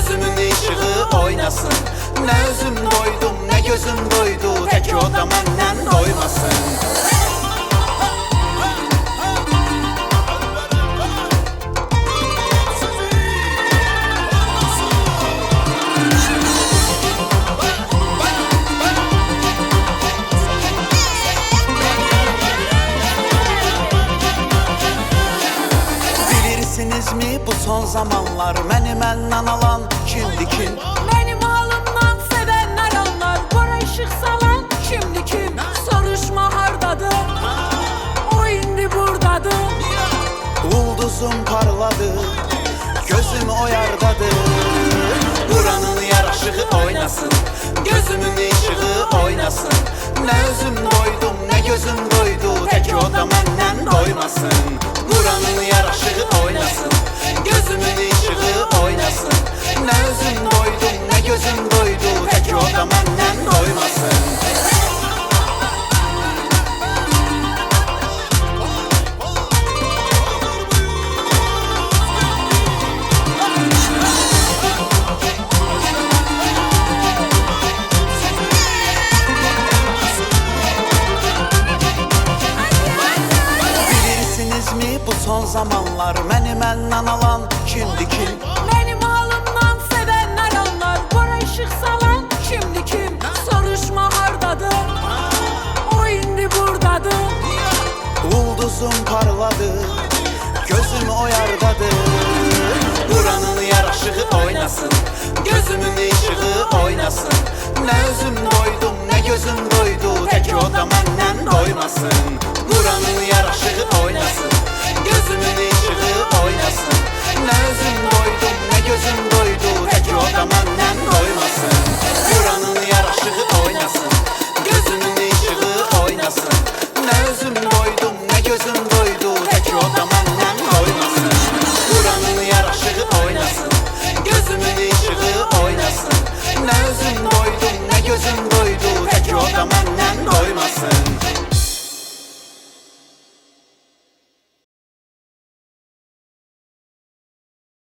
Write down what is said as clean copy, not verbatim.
gözümün ışığı oynasın. Ne özüm doydum, ne gözüm doydu, tek o da məndən doymasın. Mi bu son zamanlar məni məndən alan kimdi kim? Benim halımdan sevenler anlar. Bora ışık salan kimdi kim? Soruşma hardadır, o indi buradadır. Ulduzum parladı, gözüm o yardadır. Buranın yaraşığı oynasın, gözümün ışığı oynasın. Ne özüm doydum, ne gözüm doydu, tek o da məndən doymasın. Buranın yaraşığı oynasın, gözümün ışığı oynasın. Ne özüm doydum, ne gözüm doydu, tek o da məndən doymasın. Mi bu son zamanlar məni məndən alan kimdi kim? Benim halımdan sevenler anlar. Bora ışık salan kimdi kim? Soruşma hardadır, o indi buradadır. Ulduzum parladı, gözüm o yardadır. Buranın yaraşığı oynasın, gözümün ışığı oynasın. Ne özüm doydum, ne gözüm doydu, tek o da məndən doymasın. Buranın yaraşığı oynasın, gözümün ışığı oynasın. Ne özüm doydum, ne gözüm doydu, tek o da məndən doymasın. Buranın yaraşığı oynasın.